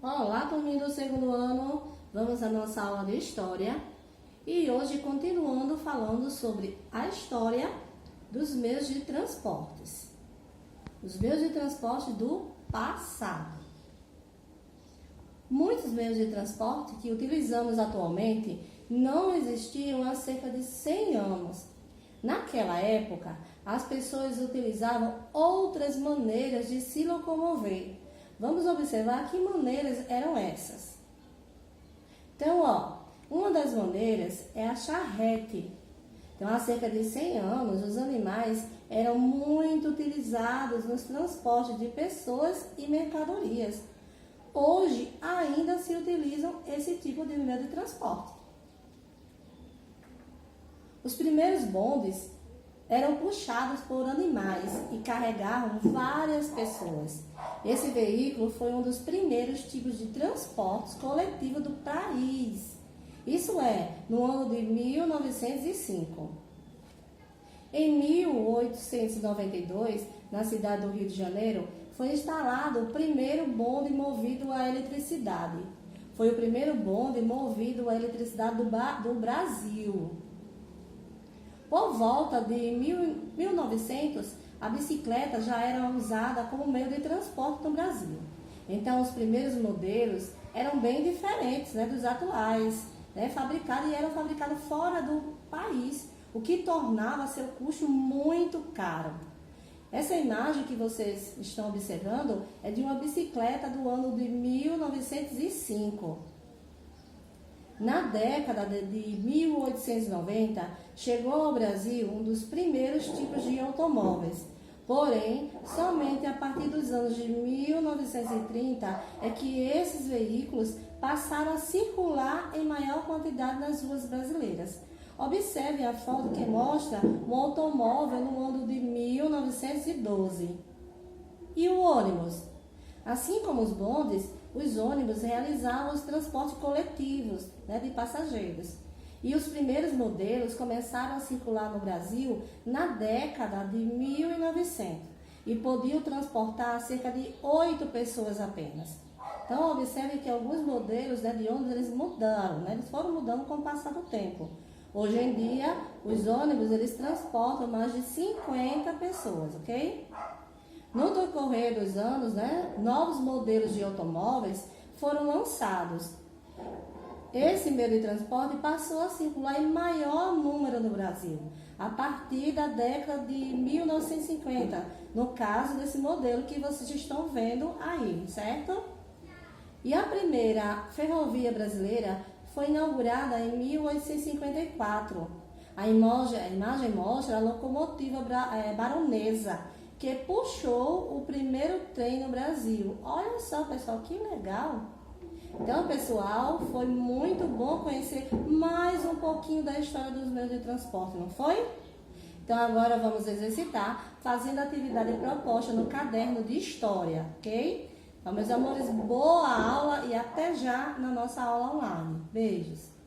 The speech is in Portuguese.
Olá, turminha do segundo ano, vamos à nossa aula de História e hoje continuando falando sobre a história dos meios de transportes. Os meios de transporte do passado. Muitos meios de transporte que utilizamos atualmente não existiam há cerca de 100 anos. Naquela época, as pessoas utilizavam outras maneiras de se locomover. Vamos observar que maneiras eram essas. Então, uma das maneiras é a charrete. Então, há cerca de 100 anos, os animais eram muito utilizados nos transportes de pessoas e mercadorias. Hoje, ainda se utilizam esse tipo de meio de transporte. Os primeiros bondes eram puxados por animais e carregavam várias pessoas. Esse veículo foi um dos primeiros tipos de transportes coletivos do país. Isso é, no ano de 1905. Em 1892, na cidade do Rio de Janeiro, foi instalado o primeiro bonde movido a eletricidade. Foi o primeiro bonde movido a eletricidade do Brasil. Por volta de 1900, a bicicleta já era usada como meio de transporte no Brasil. Então, os primeiros modelos eram bem diferentes dos atuais, e eram fabricados fora do país, o que tornava seu custo muito caro. Essa imagem que vocês estão observando é de uma bicicleta do ano de 1905. Na década de 1890, chegou ao Brasil um dos primeiros tipos de automóveis. Porém, somente a partir dos anos de 1930 é que esses veículos passaram a circular em maior quantidade nas ruas brasileiras. Observe a foto que mostra um automóvel no ano de 1912. E o ônibus? Assim como os bondes, os ônibus realizavam os transportes coletivos de passageiros. E os primeiros modelos começaram a circular no Brasil na década de 1900 e podiam transportar cerca de 8 pessoas apenas. Então, observe que alguns modelos de ônibus eles mudaram, eles foram mudando com o passar do tempo. Hoje em dia, os ônibus eles transportam mais de 50 pessoas, ok? No decorrer dos anos, novos modelos de automóveis foram lançados. Esse meio de transporte passou a circular em maior número no Brasil, a partir da década de 1950, no caso desse modelo que vocês estão vendo aí, certo? E a primeira ferrovia brasileira foi inaugurada em 1854. A imagem mostra a locomotiva baronesa, que puxou o primeiro trem no Brasil. Olha só, pessoal, que legal! Então, pessoal, foi muito bom conhecer mais um pouquinho da história dos meios de transporte, não foi? Então, agora vamos exercitar fazendo a atividade proposta no caderno de história, ok? Então, meus amores, boa aula e até já na nossa aula online. Beijos!